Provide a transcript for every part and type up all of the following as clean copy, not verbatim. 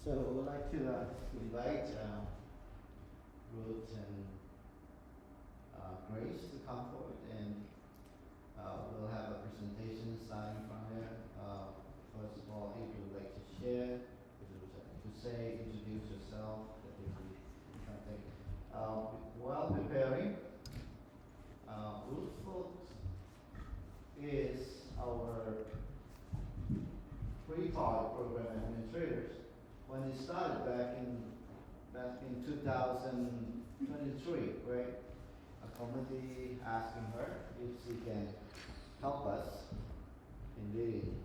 So I would like to invite Ruth and Grace to come forward, and we'll have a presentation starting from there. First of all, if you would like to share, if you would like to say, introduce yourself, that would be something. While preparing, Ruth Folks is our pre-college program administrators. When it started back in 2023, right? A committee asking her if she can help us in leading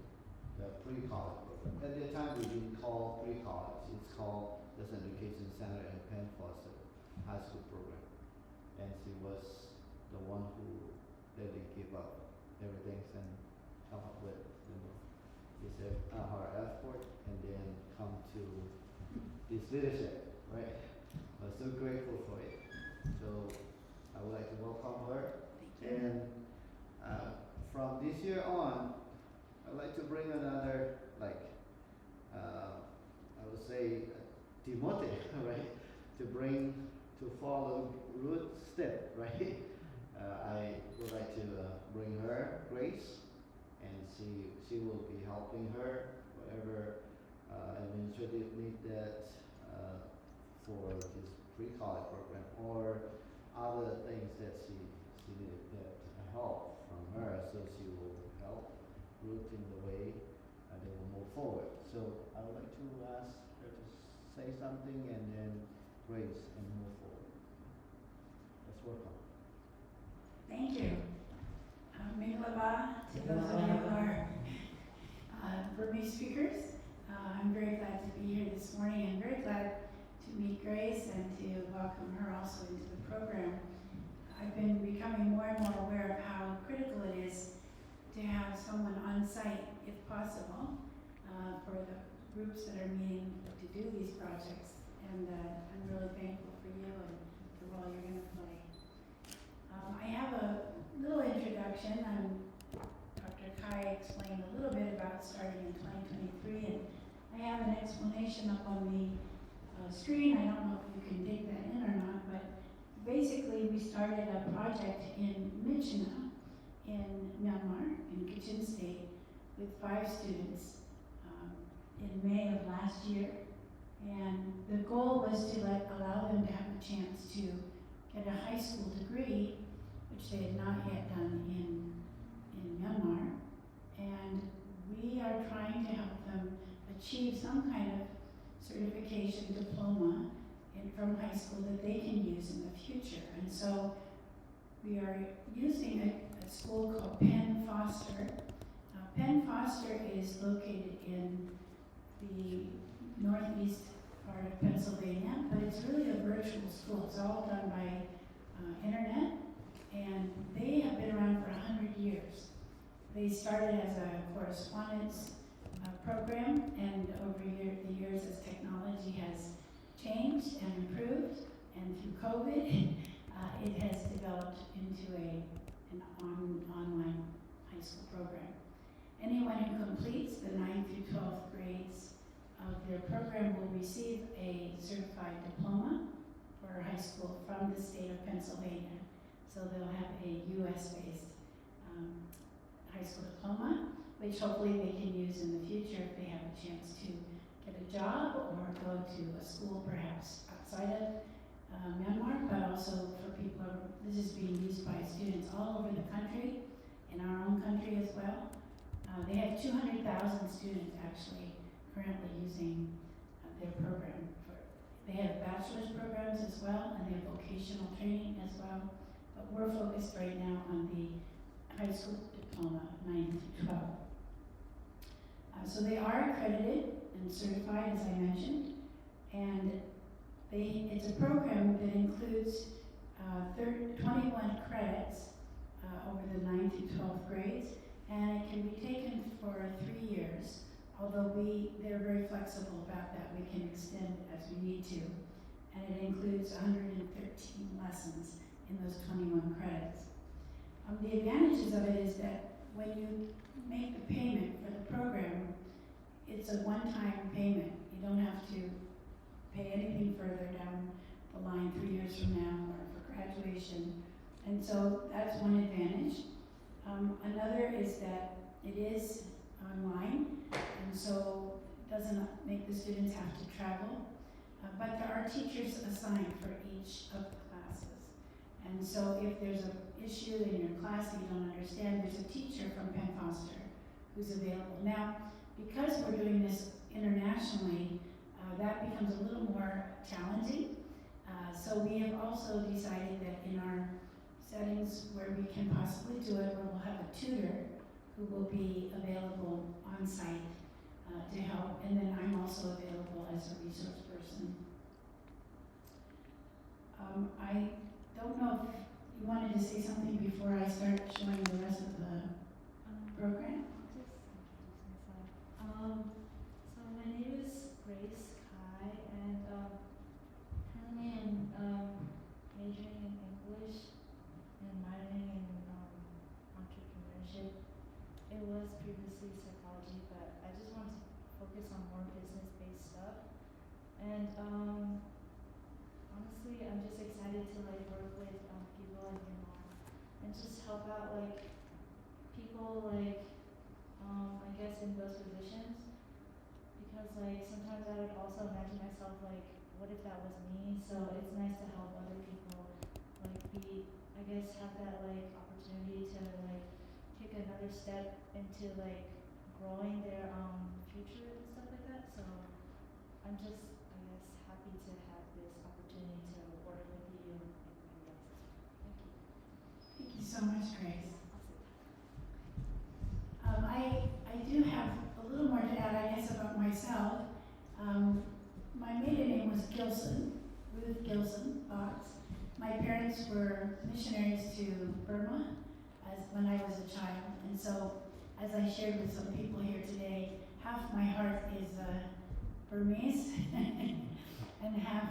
the pre-college program. At the time, we didn't call pre-college; it's called the Education Center and Penn Foster High School program. And she was the one who really gave up everything and come up with, her effort, and then come to this leadership, right? I'm so grateful for it. So I would like to welcome her. And from this year on, I'd like to bring another, I would say, Timothy, right? To follow Ruth's step, right? I would like to bring her, Grace, and she will be helping her whatever administrative need that for this pre-college program or other things that she needed that help from her, so she will help Ruth in the way they will move forward. So I would like to ask her to say something and then Grace and move forward. Let's work on it. Thank you. Minglaba to those of you who are Burmese speakers. I'm very glad to be here this morning and very glad to meet Grace and to welcome her also into the program. I've been becoming more and more aware of how critical it is to have someone on site, if possible, for the groups that are meeting to do these projects. And I'm really thankful for you and the role you're going to play. I have a little introduction. Dr. Kai explained a little bit about starting in 2023, and I have an explanation up on the screen. I don't know if you can dig that in or not, but basically we started a project in Myitkyina in Myanmar, in Kachin State, with 5 students in May of last year. And the goal was to allow them to have a chance to get a high school degree, which they had not yet done in Myanmar. And we are trying to help them achieve some kind of certification diploma from high school that they can use in the future. And so we are using a school called Penn Foster. Penn Foster is located in the northeast part of Pennsylvania, but it's really a virtual school. It's all done by internet, and they have been around for 100 years. They started as a correspondence program, and over the years as technology has changed and improved, and through COVID, it has developed into an online high school program. Anyone who completes the 9th through 12th grades of their program will receive a certified diploma for high school from the state of Pennsylvania. So they'll have a U.S.-based high school diploma, which hopefully they can use in the future if they have a chance to get a job or go to a school perhaps outside of Myanmar, but also for people, this is being used by students all over the country, in our own country as well. They have 200,000 students actually currently using their program. They have bachelor's programs as well, and they have vocational training as well, but we're focused right now on the high school diploma, 9 to 12. So they are accredited and certified, as I mentioned, and it's a program that includes 21 credits over the 9th to 12th grades, and it can be taken for 3 years, although they're very flexible about that. We can extend as we need to, and it includes 113 lessons in those 21 credits. The advantages of it is that when you make the payment for the program, it's a one-time payment. You don't have to pay anything further down the line 3 years from now or for graduation. And so that's one advantage. Another is that it is online, and so it doesn't make the students have to travel. But there are teachers assigned for each of the classes. And so if there's an issue in your class that you don't understand, there's a teacher from Penn Foster who's available. Now, because we're doing this internationally, that becomes a little more challenging. So we have also decided that in our settings where we can possibly do it, where we'll have a tutor who will be available on site to help, and then I'm also available as a resource person. I don't know if you wanted to say something before I start showing the rest of the program. So my name is Grace Kai, and currently I'm majoring in English and minoring in entrepreneurship. It was previously psychology, but I just want to focus on more business-based stuff. And honestly, I'm just excited to like work with people like your mom and just help out like people like I guess in those positions, because like sometimes I would also imagine myself like, what if that was me? So it's nice to help other people like be, I guess, have that like opportunity to like take another step into like growing their future and stuff like that. So I'm just, I guess, happy to have this opportunity to work with you and you guys. Thank you. Thank you so much, Grace. I do have a little more to add, I guess, about myself. My maiden name was Gilson, Ruth Gilson Fox. My parents were missionaries to Burma when I was a child, and so as I shared with some people here today, half my heart is Burmese and half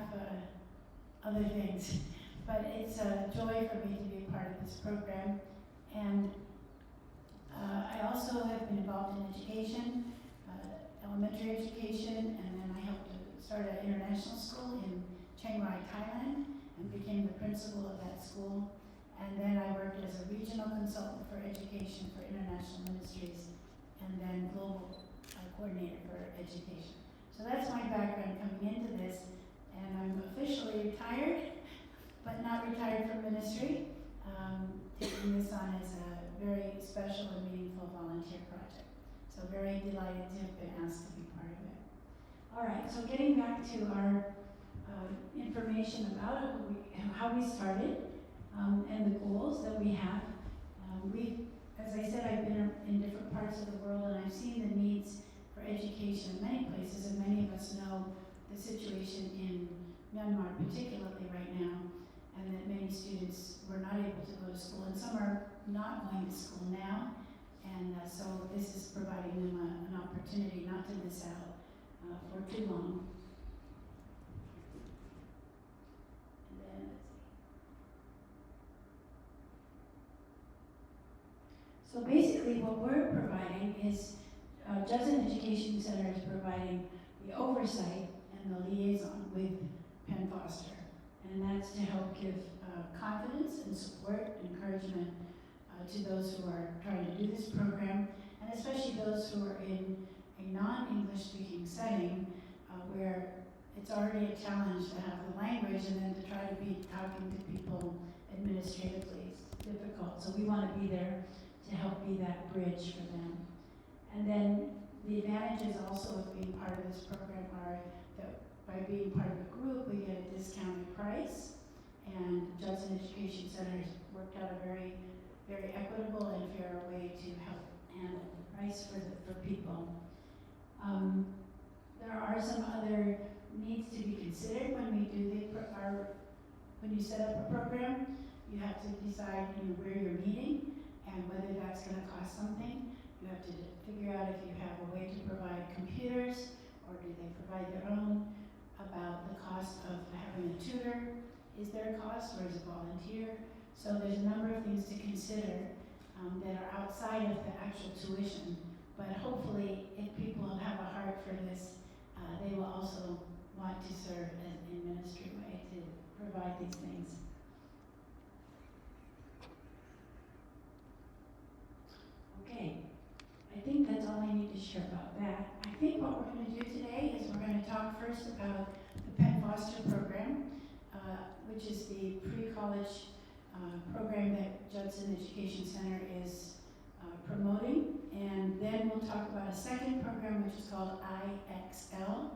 other things. But it's a joy for me to be a part of this program. And I also have been involved in education, elementary education, and then I helped to start an international school in Chiang Rai, Thailand, and became the principal of that school. And then I worked as a regional consultant for education for international ministries, and then global coordinator for education. So that's my background coming into this, and I'm officially retired, but not retired from ministry, taking this on as a very special and meaningful volunteer project. So very delighted to have been asked to be part of it. All right, so getting back to our information about how we started and the goals that we have. As I said, I've been in different parts of the world and I've seen the needs for education in many places, and many of us know the situation in Myanmar particularly right now, and that many students were not able to go to school, and some are not going to school now, and so this is providing them an opportunity not to miss out for too long. And then, let's see. So basically what we're providing is, Judson Education Center is providing the oversight and the liaison with Penn Foster, and that's to help give confidence and support and encouragement to those who are trying to do this program, and especially those who are in a non-English speaking setting where it's already a challenge to have the language, and then to try to be talking to people administratively is difficult. So we want to be there to help be that bridge for them. And then the advantages also of being part of this program are that by being part of a group, we get a discounted price, and Judson Education Center has worked out a very, very equitable and fair way to help handle the price for people. There are some other needs to be considered when we do when you set up a program. You have to decide where you're meeting and whether that's going to cost something. You have to figure out if you have a way to provide computers, or do they provide their own, about the cost of having a tutor. Is there a cost, or is it volunteer? So there's a number of things to consider that are outside of the actual tuition, but hopefully if people have a heart for this, they will also want to serve in ministry way to provide these things. Okay, I think that's all I need to share about that. I think what we're going to do today is we're going to talk first about the Penn Foster program, which is the pre-college program that Judson Education Center is promoting. And then we'll talk about a second program which is called IXL,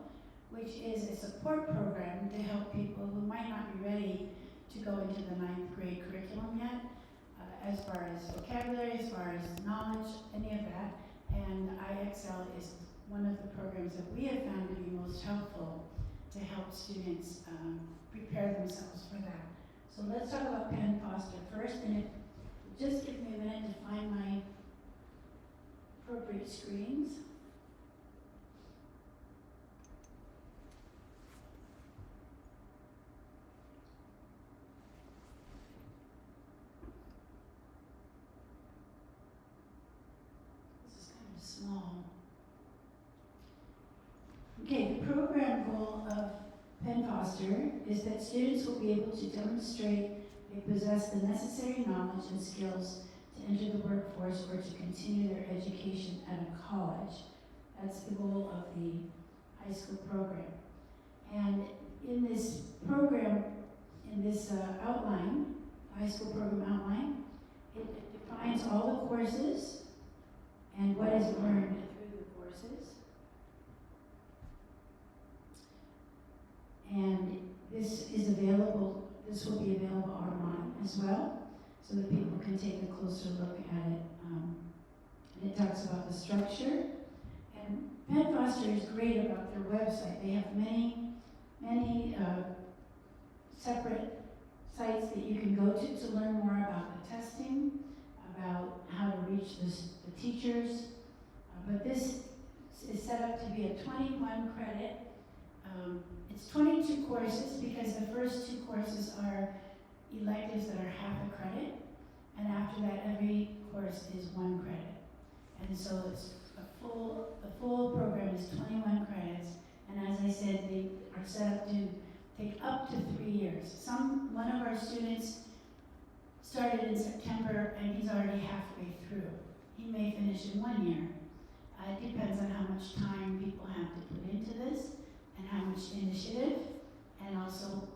which is a support program to help people who might not be ready to go into the 9th grade curriculum yet, as far as vocabulary, as far as knowledge, any of that. And IXL is one of the programs that we have found to be most helpful to help students prepare themselves for that. So let's talk about Penn Foster first, and if just give me a minute to find my appropriate screens. This is kind of small. Okay, the program goal of Penn Foster is that students will be able to demonstrate they possess the necessary knowledge and skills to enter the workforce or to continue their education at a college. That's the goal of the high school program. And in this program, in this outline, high school program outline, it defines all the courses and what is learned through the courses. And this is available, this will be available online as well, so that people can take a closer look at it. And it talks about the structure. And Penn Foster is great about their website. They have many separate sites that you can go to learn more about the testing, about how to reach the teachers. But this is set up to be a 21 credit. It's 22 courses because the first 2 courses are electives that are half a credit, and after that every course is 1 credit. And so it's the full program is 21 credits, and as I said, they are set up to take up to 3 years. One of our students started in September and he's already halfway through. He may finish in 1 year. It depends on how much time people have to put into this and how much initiative, and also,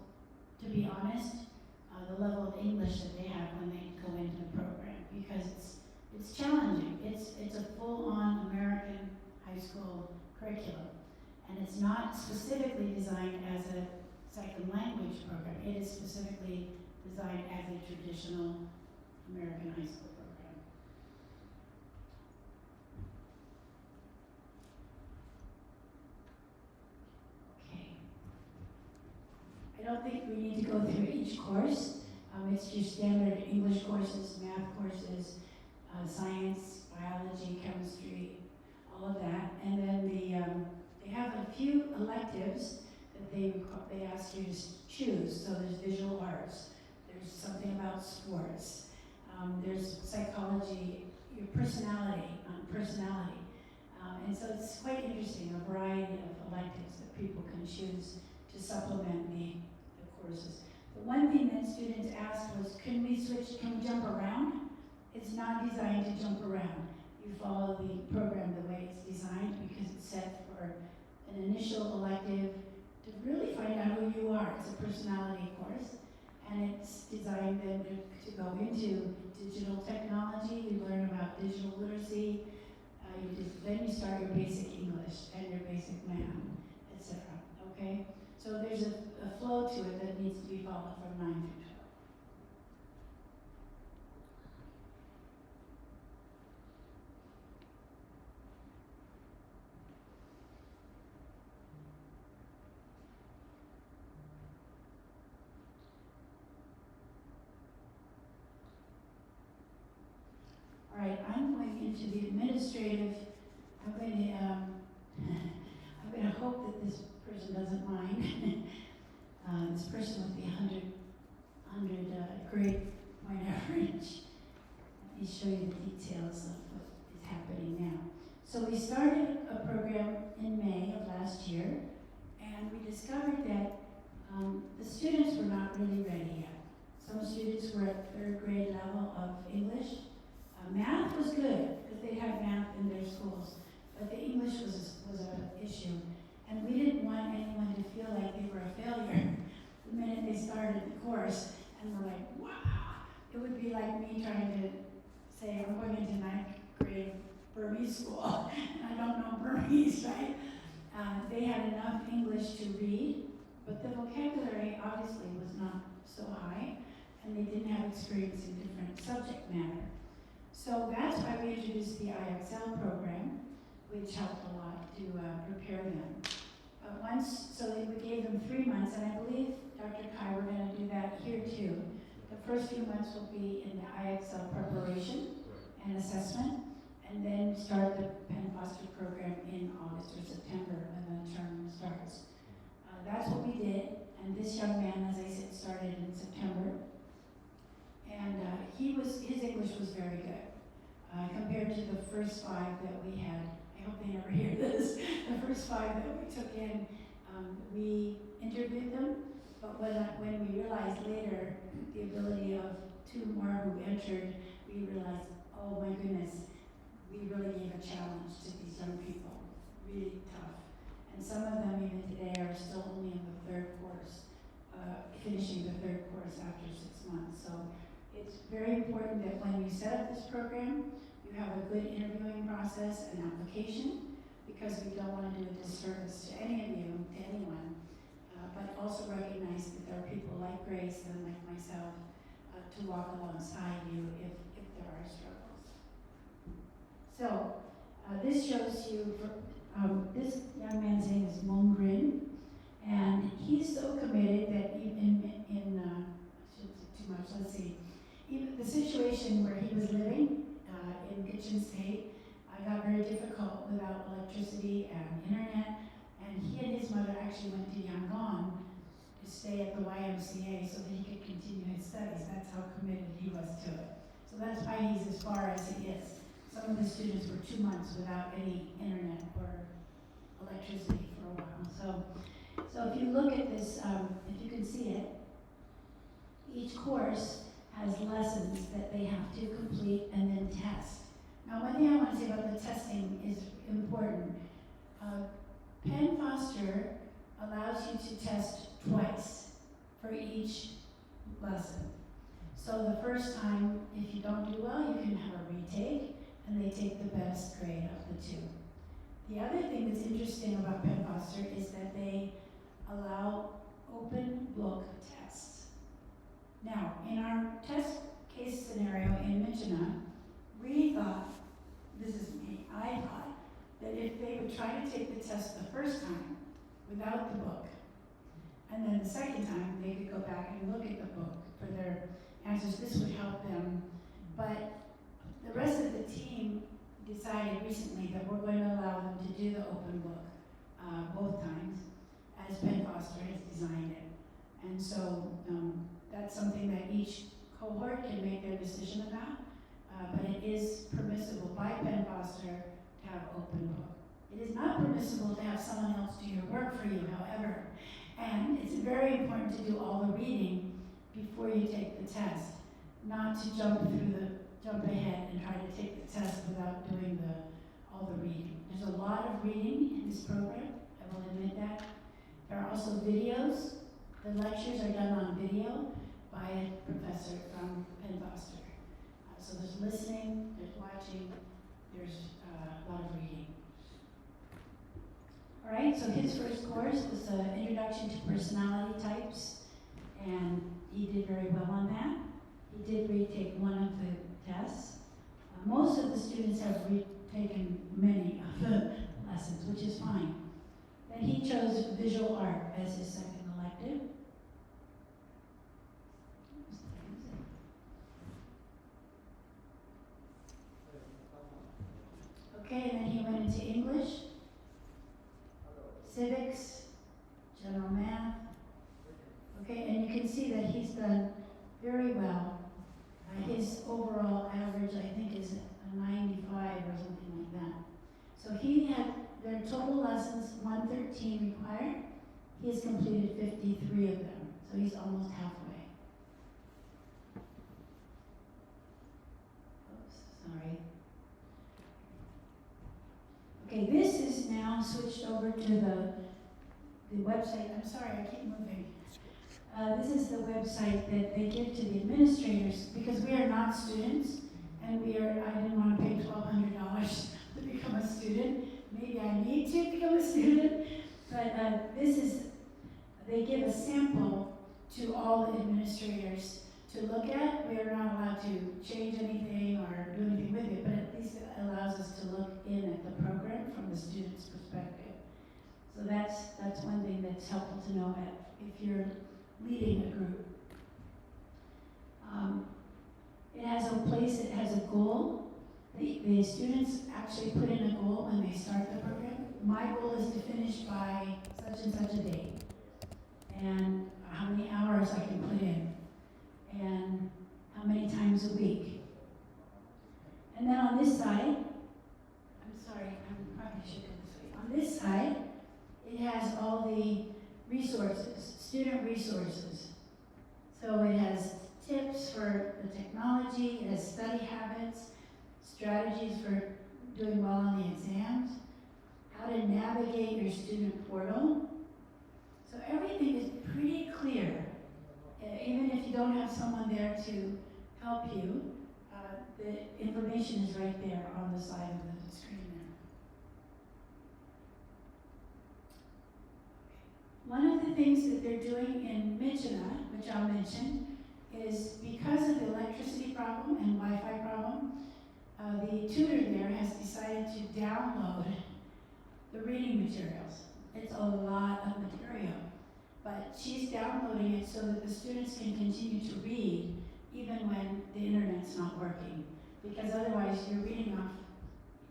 to be honest, the level of English that they have when they go into the program, because it's challenging. It's a full-on American high school curriculum, and it's not specifically designed as a second language program. It is specifically designed as a traditional American high school program. Okay. I don't think we need to go through each course. It's your standard English courses, math courses, science, biology, chemistry, all of that. And then they have a few electives that they ask you to choose. So there's visual arts, there's something about sports, there's psychology, your personality, and so it's quite interesting, a variety of electives that people can choose to supplement the courses. The one thing that students asked was, can we jump around? It's not designed to jump around. You follow the program the way it's designed because it's set for an initial elective to really find out who you are. It's a personality course, and it's designed then to go into digital technology. You learn about digital literacy. Then you start your basic English and your basic math, etc. Okay? So there's a flow to it that needs to be followed from 9 through 12. All right, I'm going into the administrative. I'm going to hope that this person doesn't mind. This person with the 100 grade point average. Let me show you the details of what is happening now. So we started a program in May of last year, and and we discovered that the students were not really ready yet. Some students were at third grade level of English. Math was good, because they had math in their schools, but the English was an issue. And we didn't want anyone to feel like they were a failure the minute they started the course, and we're like, wow. It would be like me trying to say, I'm going into ninth grade Burmese school, and I don't know Burmese, right? They had enough English to read, but the vocabulary obviously was not so high, and they didn't have experience in different subject matter. So that's why we introduced the IXL program, which helped a lot to prepare them. So we gave them 3 months, and I believe, Dr. Kai, we're going to do that here too. The first few months will be in the IXL preparation and assessment, and then start the Penn Foster program in August or September when the term starts. That's what we did, and this young man, as I said, started in September, and his English was very good compared to the first 5 that we had. I hope they never hear this. The first 5 that we took in, we interviewed them, but when we realized later the ability of 2 more who entered, we realized, oh my goodness, we really gave a challenge to these young people, really tough. And some of them even today are still only in the 3rd course, finishing the 3rd course after 6 months. So it's very important that when you set up this program, you have a good interviewing process and application, because we don't want to do a disservice to any of you, to anyone, but also recognize that there are people like Grace and like myself to walk alongside you if there are struggles. So this shows you, this young man's name is Mong Grin, and he's so committed that even I shouldn't say too much, let's see, even the situation where he was living in Kitchen State got very difficult without electricity and internet, and he and his mother actually went to Yangon to stay at the YMCA so that he could continue his studies. That's how committed he was to it. So that's why he's as far as he is. Some of the students were 2 months without any internet or electricity for a while. So if you look at this, if you can see it, each course has lessons that they have to complete and then test. Now, one thing I want to say about the testing is important. Penn Foster allows you to test twice for each lesson. So the first time, if you don't do well, you can have a retake, and they take the best grade of the 2. The other thing that's interesting about Penn Foster is that they allow open book tests. Now, in our test case scenario in Michina, we thought, this is me, I thought that if they would try to take the test the first time without the book, and then the second time they could go back and look at the book for their answers, this would help them. But the rest of the team decided recently that we're going to allow them to do the open book both times, as Penn Foster has designed it. And so that's something that each cohort can make their decision about. But it is permissible by Penn Foster to have open book. It is not permissible to have someone else do your work for you, however. And it's very important to do all the reading before you take the test, not to jump ahead and try to take the test without doing all the reading. There's a lot of reading in this program, I will admit that. There are also videos. The lectures are done on video by a professor from Penn Foster. So there's listening, there's watching, there's a lot of reading. All right, so his first course was an introduction to personality types, and he did very well on that. He did retake one of the tests. Most of the students have retaken many of the lessons, which is fine. Then he chose visual art as his second elective. Okay, and then he went into English, civics, general math. Okay, and you can see that he's done very well. His overall average, I think, is a 95 or something like that. So he had their total lessons, 113 required. He has completed 53 of them, so he's almost halfway. Oops, sorry. Okay, this is now switched over to the website. I'm sorry, I keep moving. This is the website that they give to the administrators, because we are not students, and I didn't want to pay $1,200 to become a student. Maybe I need to become a student, but they give a sample to all the administrators to look at. We are not allowed to change anything or do anything with it, but at least it allows us to look in at the program from the student's perspective. So that's one thing that's helpful to know if you're leading a group. It has a goal. The students actually put in a goal when they start the program. My goal is to finish by such and such a date, and how many hours I can put in, and how many times a week. And then on this side, I'm sorry, I probably should go this way. On this side, it has all the resources, student resources. So it has tips for the technology, it has study habits, strategies for doing well on the exams, how to navigate your student portal. So everything is pretty clear. Even if you don't have someone there to help you, the information is right there on the side of the screen there. One of the things that they're doing in Michina, which I'll mention, is because of the electricity problem and Wi-Fi problem, the tutor there has decided to download the reading materials. It's a lot of material, but she's downloading it so that the students can continue to read even when the internet's not working. Because otherwise you're reading off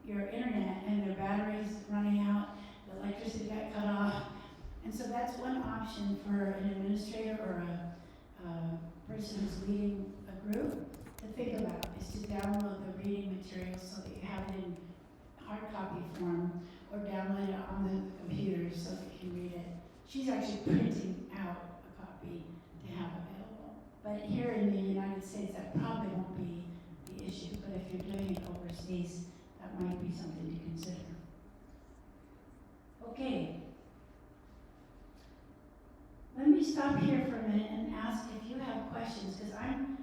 your internet and their battery's running out, the electricity got cut off. And so that's one option for an administrator or a person who's leading a group to think about, is to download the reading materials so that you have it in hard copy form, or download it on the computer so that you can read it. She's actually printing out a copy to have available. But here in the United States, that probably won't be the issue, but if you're doing it overseas, that might be something to consider. Okay. Let me stop here for a minute and ask if you have questions, because I'm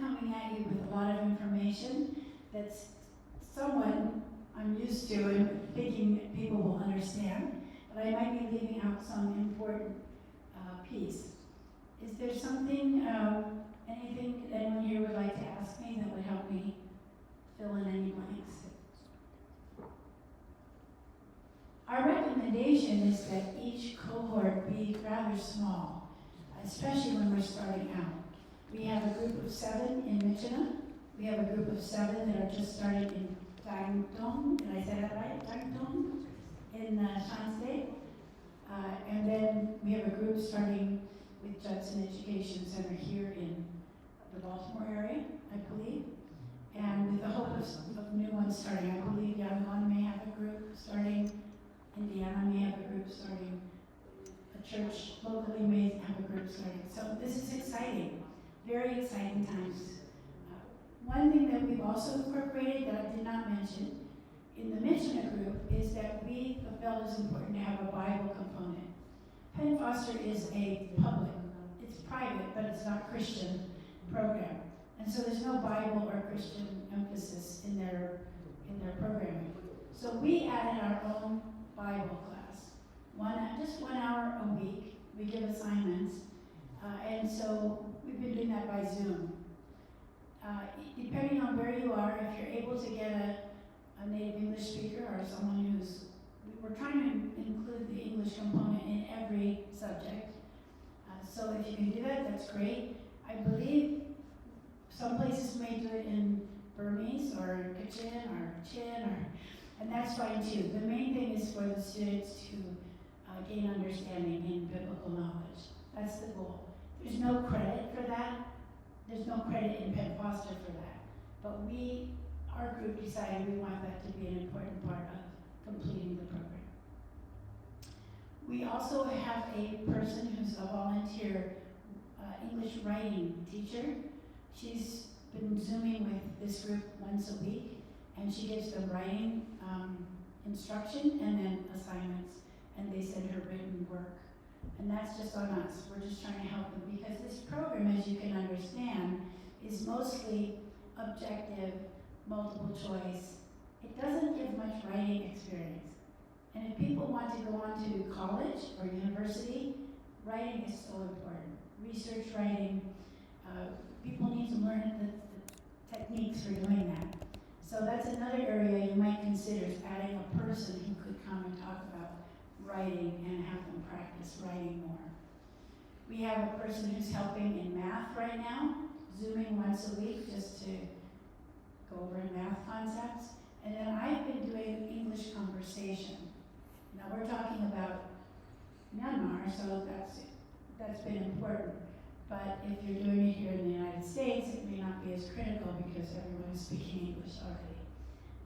coming at you with a lot of information that's somewhat I'm used to and thinking people will understand, but I might be leaving out some important piece. Is there something, anything that anyone here would like to ask me that would help me fill in any blanks? Our recommendation is that each cohort be rather small, especially when we're starting out. We have a group of 7 in Michina. We have a group of 7 that are just starting in Tangtong. Did I say that right? Tangtong in Shan State. And then we have a group starting with Judson Education Center here in the Baltimore area, I believe. And with the hope of new ones starting. I believe Yangon may have a group starting. Indiana may have a group starting. A church locally may have a group starting. So this is exciting, very exciting times. One thing that we've also incorporated that I did not mention in the Michina group is that we felt it's important to have a Bible component. Penn Foster is a public, it's private, but it's not Christian program. And so there's no Bible or Christian emphasis in their programming. So we added our own Bible class, just 1 hour a week. We give assignments, and so we've been doing that by Zoom. Depending on where you are, if you're able to get a native English speaker or someone we're trying to include the English component in every subject. So if you can do that, that's great. I believe some places may do it in Burmese or Kachin or Chin, and that's fine too. The main thing is for the students to gain understanding in biblical knowledge. That's the goal. There's no credit for that. There's no credit in Penn Foster for that. But our group decided we want that to be an important part of completing the program. We also have a person who's a volunteer English writing teacher. She's been Zooming with this group once a week, and she gives them writing instruction and then assignments, and they send her written work. And that's just on us. We're just trying to help them because this program, as you can understand, is mostly objective, multiple choice. It doesn't give much writing experience. And if people want to go on to college or university, writing is so important. Research writing, people need to learn the techniques for doing that. So that's another area you might consider, is adding a person who could come and talk about writing and have them practice writing more. We have a person who's helping in math right now, Zooming once a week just to go over math concepts. And then I've been doing English conversation. Now we're talking about Myanmar, so that's been important. But if you're doing it here in the United States, it may not be as critical because everyone is speaking English already.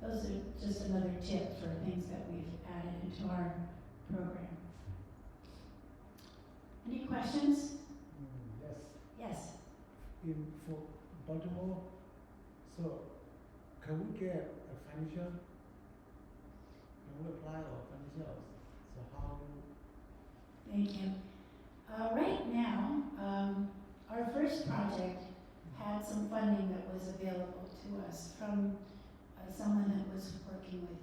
Those are just another tip for things that we've added into our program. Any questions? Yes. Yes. For Baltimore, so can we get a financial? Can we apply for financials? So how? Thank you. Right now, our first project had some funding that was available to us from someone that was working with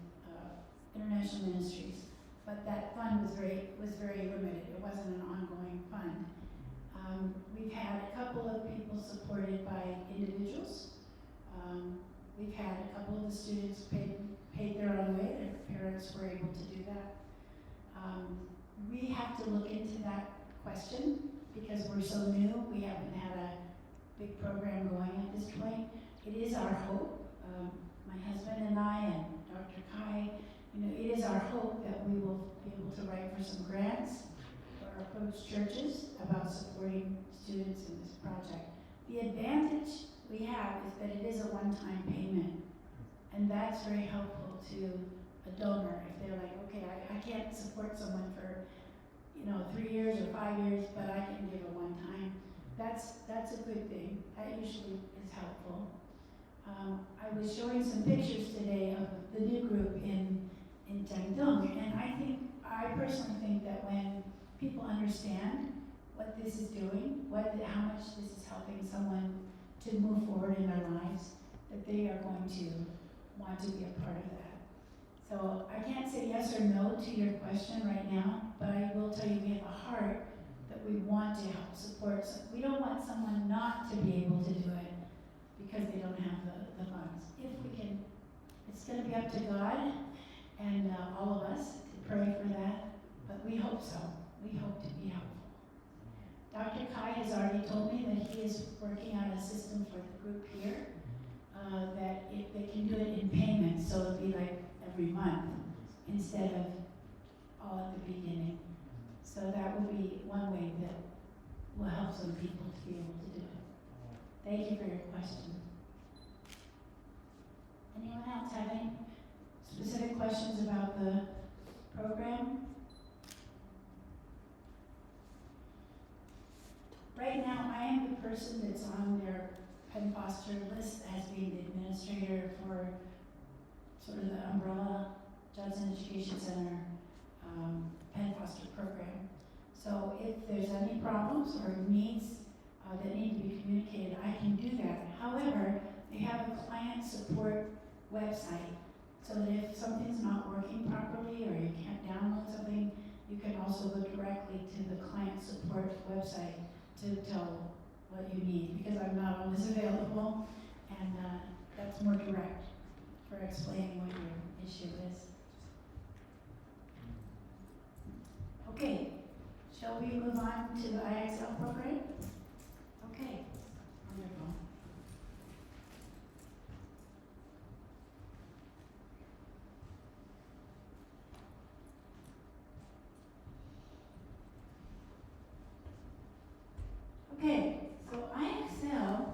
international ministries, but that fund was very limited. It wasn't an ongoing fund. We've had a couple of people supported by individuals. We've had a couple of the students paid their own way. Their parents were able to do that. We have to look into that question because we're so new. We haven't had a big program going at this point. It is our hope, my husband and I and Dr. Kai, it is our hope that we will be able to write for some grants or approach churches about supporting students in this project. The advantage we have is that it is a one-time payment, and that's very helpful to a donor if they're like, okay, I can't support someone for 3 years or 5 years, but I can give a one time. That's a good thing. That usually is helpful. I was showing some pictures today of the new group in Jiangdong, and I personally think that when people understand what this is doing, how much this is helping someone to move forward in their lives, that they are going to want to be a part of that. So I can't say yes or no to your question right now, but I will tell you we have a heart that we want to help support. So we don't want someone not to be able to do it because they don't have the funds. If we can, it's going to be up to God and all of us to pray for that, but we hope so. We hope to be helpful. Dr. Kai has already told me that he is working on a system for the group here, that if they can do it in payments, so it'll be like every month instead of all at the beginning. So that will be one way that will help some people to be able to do it. Thank you for your question. Anyone else have any specific questions about the program? Right now, I am the person that's on their Penn Foster list as being the administrator for sort of the umbrella Judson Education Center Penn Foster program. So if there's any problems or needs that need to be communicated, I can do that. However, they have a client support website so that if something's not working properly or you can't download something, you can also go directly to the client support website to tell what you need, because I'm not always available, and that's more direct for explaining what your issue is. Okay, shall we move on to the IXL program? Okay, wonderful. Okay, so IXL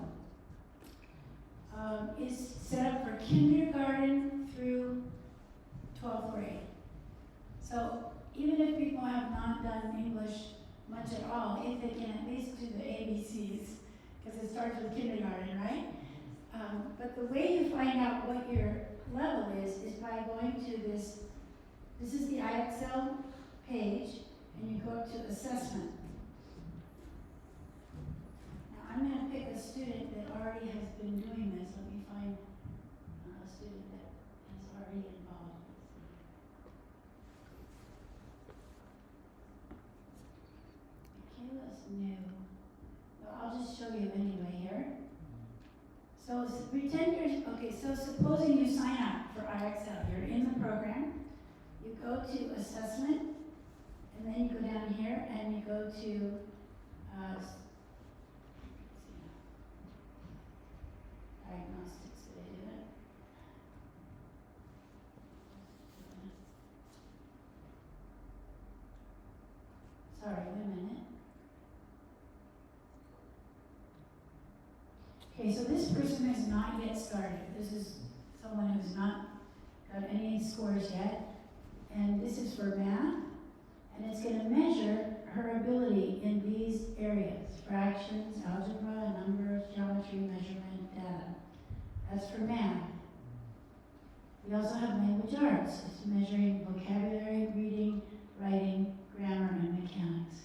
is set up for kindergarten through 12th grade. So even if people have not much at all if they can at least do the ABCs, because it starts with kindergarten, right? But the way you find out what your level is by going to this is the IXL page, and you go to assessment. Now I'm going to pick a student that already has been doing this. Let me find a student that is already involved. Michaela's new. Well, I'll just show you anyway here. So pretend you're, okay, so supposing you sign up for IXL, you're in the program, you go to assessment, and then you go down here and you go to, diagnostics, did I do that? Sorry, wait a minute. Okay, so this person has not yet started. This is someone who's not got any scores yet. And this is for math. And it's going to measure her ability in these areas: fractions, algebra, numbers, geometry, measurement, data. That's for math. We also have language arts. It's measuring vocabulary, reading, writing, grammar, and mechanics.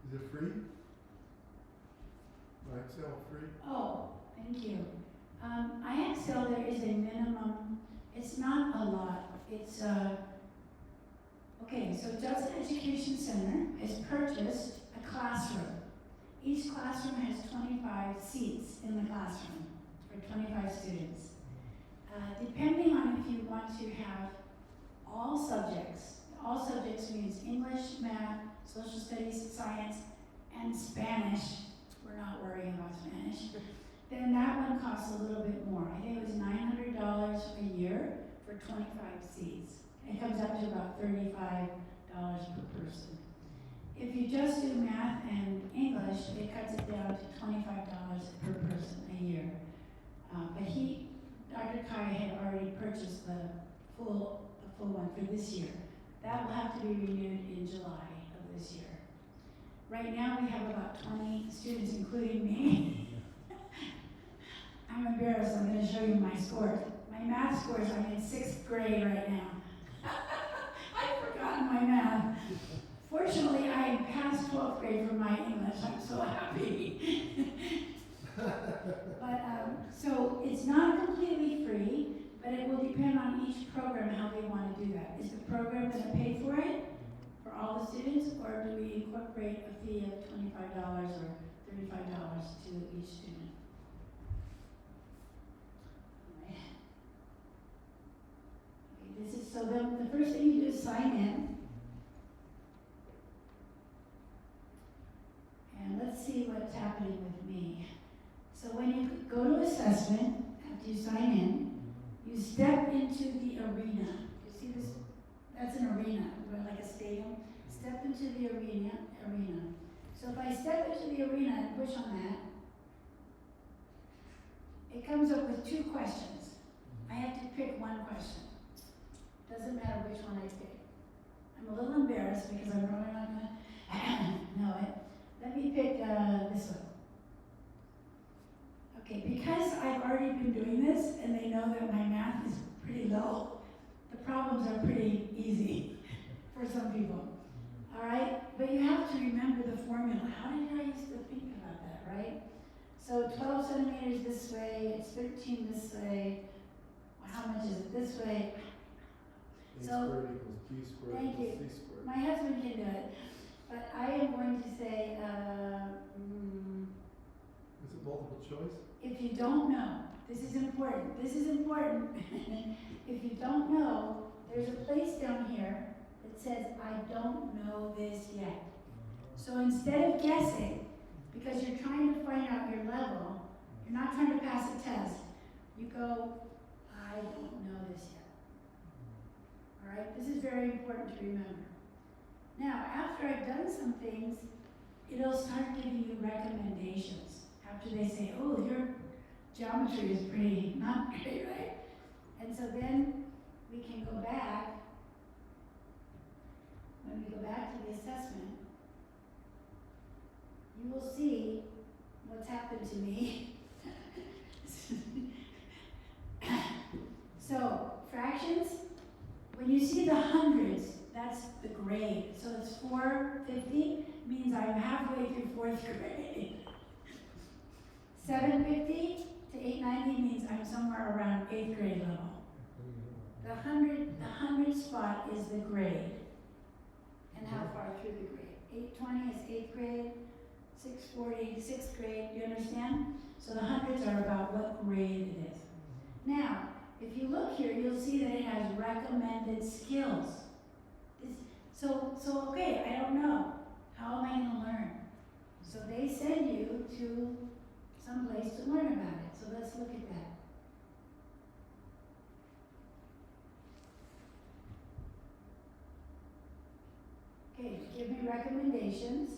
Is it free? Excel free? Oh, thank you. IXL, there is a minimum. It's not a lot. It's okay. So Judson Education Center has purchased a classroom. Each classroom has 25 seats in the classroom for 25 students. Depending on if you want to have all subjects means English, math, social studies, science, and Spanish. We're not worrying about Spanish. Then that one costs a little bit more. I think it was $900 a year for 25 seats. It comes up to about $35 per person. If you just do math and English, it cuts it down to $25 per person a year. But Dr. Kai had already purchased the full one for this year. That will have to be renewed in July of this year. Right now we have about 20 students, including me. I'm embarrassed. I'm going to show you my scores. My math scores, I'm in 6th grade right now. I've forgotten my math. Fortunately, I passed 12th grade for my English. I'm so happy. But so it's not completely free, but it will depend on each program how they want to do that. Is the program going to pay for it for all the students, or do we incorporate a fee of $25 or $35 to each student? Okay, this is so the first thing you do is sign in. And let's see what's happening with me. So when you go to assessment, after you sign in, you step into the arena. You see this? That's an arena, like a stadium. Step into the arena. So if I step into the arena and push on that, it comes up with 2 questions. I have to pick one question. Doesn't matter which one I pick. I'm a little embarrassed because I'm probably not going to know it. Let me pick this one. Okay, because I've already been doing this and they know that my math is pretty low, the problems are pretty easy for some people. All right? But you have to remember the formula. How did I used to think about that, right? So 12 centimeters this way, it's 13 this way. Well, how much is it this way? A So, squared equals B squared thank equals you. C squared. My husband can do it. But I am going to say, Is it multiple choice? if you don't know, this is important. This is important. If you don't know, there's a place down here that says, I don't know this yet. So instead of guessing, because you're trying to find out your level, you're not trying to pass a test, you go, I don't know this yet. All right? This is very important to remember. Now, after I've done some things, it'll start giving you recommendations. After they say, oh, your geometry is pretty not great, right? And so then we can go back when we go back to the assessment, you will see what's happened to me. So, fractions, when you see the hundreds, that's the grade. So it's 450, means I'm halfway through 4th grade. 750 to 890 means I'm somewhere around 8th grade level. The 100 spot is the grade. And how far through the grade? 820 is 8th grade, 640, 6th grade, you understand? So the hundreds are about what grade it is. Now, if you look here, you'll see that it has recommended skills. So okay, I don't know. How am I going to learn? So they send you to some place to learn about it. So let's look at that. Okay, give me recommendations.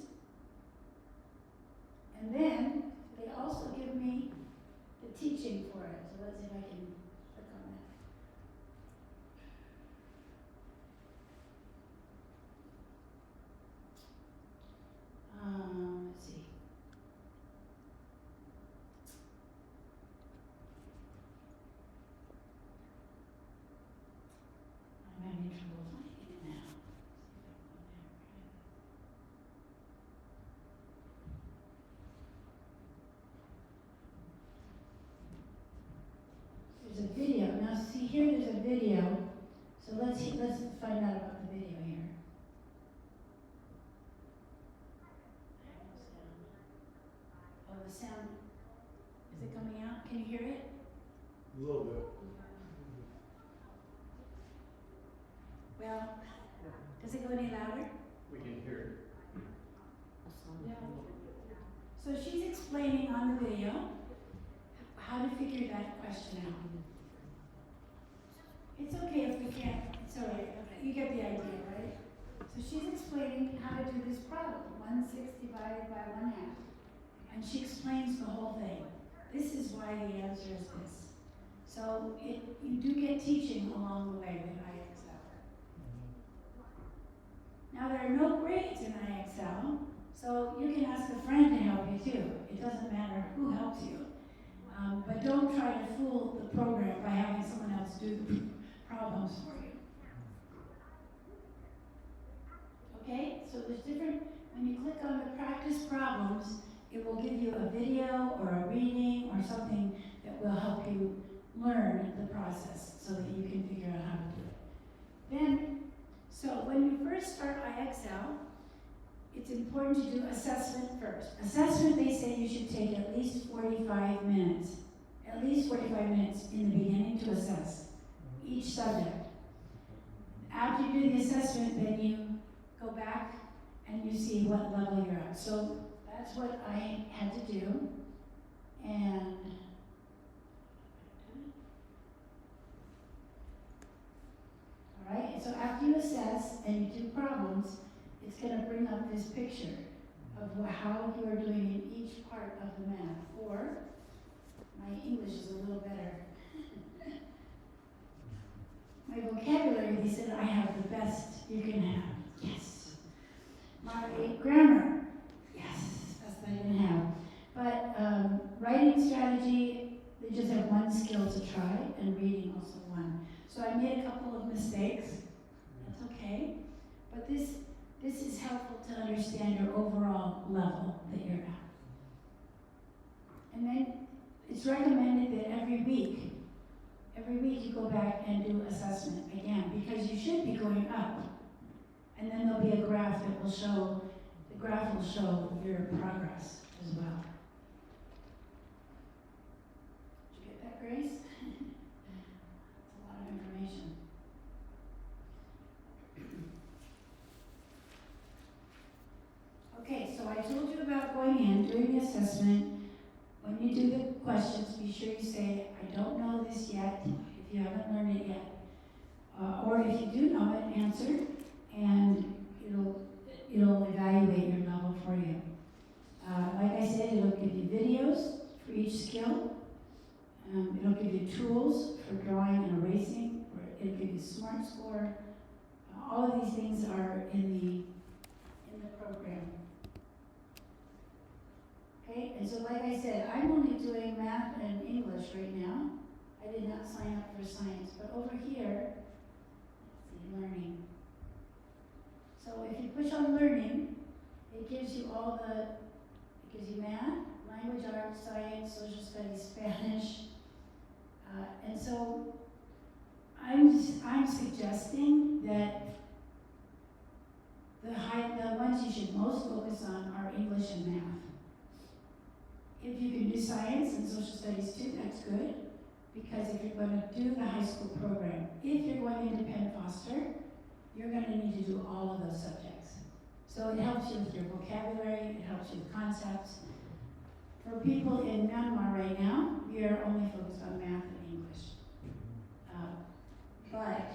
And then they also give me the teaching for it. So let's see if I can click on that. Let's see. I'm having trouble finding it now. There's a video. Now see here, there's a video. So let's find out about the video here. Oh, the sound. Is it coming out? Can you hear it? A little bit. Well, does it go any louder? We can hear it. So she's explaining on the video how to figure that question out. It's okay if we can't, it's all right, you get the idea, right? So she's explaining how to do this problem, 1/6 divided by 1/2. And she explains the whole thing. This is why the answer is this. So you do get teaching along the way with IXL. Now there are no grades in IXL, so you can ask a friend to help you too. It doesn't matter who helps you. But don't try to fool the program by having someone else do the problems for you. Okay, so there's different, when you click on the practice problems, it will give you a video or a reading or something that will help you learn the process so that you can figure out how to do it. Then, so when you first start IXL, it's important to do assessment first. Assessment, they say you should take at least 45 minutes. At least 45 minutes in the beginning to assess each subject. After you do the assessment, then you go back and you see what level you're at. So that's what I had to do. And all right, so after you assess and you do problems, it's going to bring up this picture of how you are doing in each part of the math. Or, my English is a little better. My vocabulary, they said I have the best you can have. Yes. My grammar, yes, best I can have. But writing strategy, they just have one skill to try, and reading also one. So I made a couple of mistakes. That's okay. But this is helpful to understand your overall level that you're at. And then it's recommended that every week you go back and do assessment again, because you should be going up. And then there'll be a graph that will show, the graph will show your progress as well. Did you get that, Grace? That's a lot of information. Okay, so I told you about going in, doing the assessment. When you do the questions, be sure you say, I don't know this yet, if you haven't learned it yet. Or if you do know it, answer, and it'll evaluate your level for you. Like I said, it'll give you videos for each skill. It'll give you tools for drawing and erasing, or it'll give you SMART score, all of these things are in the program. Okay, and so like I said, I'm only doing math and English right now. I did not sign up for science, but over here, let's see, learning. So if you push on learning, it gives you it gives you math, language arts, science, social studies, Spanish. And so I'm suggesting that the ones you should most focus on are English and math. If you can do science and social studies too, that's good, because if you're going to do the high school program, if you're going into Penn Foster, you're going to need to do all of those subjects. So it helps you with your vocabulary, it helps you with concepts. For people in Myanmar right now, we are only focused on math and English. But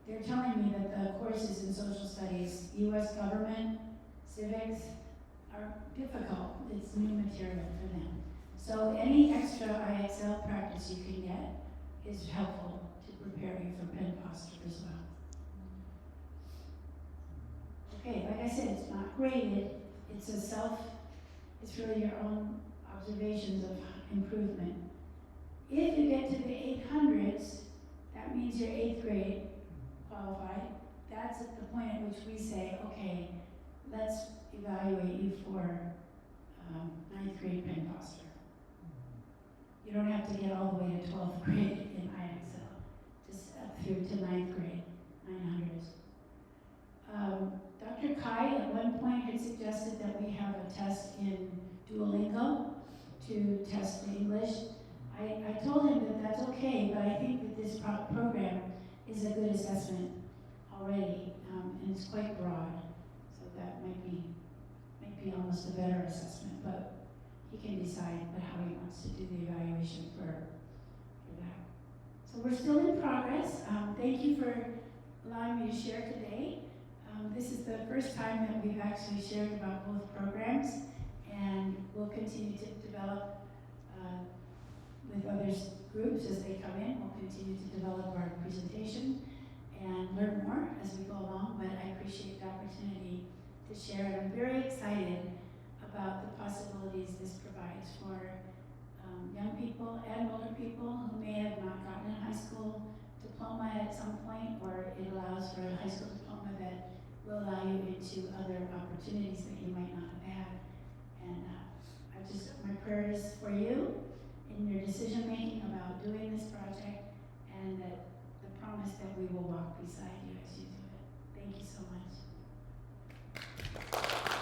they're telling me that the courses in social studies, U.S. government, civics, are difficult. It's new material for them. So any extra IXL practice you can get is helpful to prepare you for Penn Foster as well. Okay, like I said, it's not graded. It's really your own observations of improvement. If you get to the 800s, that means you're 8th grade qualified. That's at the point at which we say, okay, let's evaluate you for 9th grade Penn Foster. You don't have to get all the way to 12th grade in IXL, just up through to 9th grade, 900s. Dr. Kai at one point had suggested that we have a test in Duolingo to test the English. I told him that that's okay, but I think that this program is a good assessment already, and it's quite broad, so that might be almost a better assessment, but he can decide how he wants to do the evaluation for that. So we're still in progress. Thank you for allowing me to share today. This is the first time that we've actually shared about both programs, and we'll continue to develop with other groups as they come in. We'll continue to develop our presentation and learn more as we go along, but I appreciate the opportunity to share, and I'm very excited about the possibilities this provides for young people and older people who may have not gotten a high school diploma at some point, or it allows for a high school diploma that will allow you into other opportunities that you might not have had. And my prayer is for you in your decision making about doing this project, and that the promise that we will walk beside you as you do it. Thank you so much.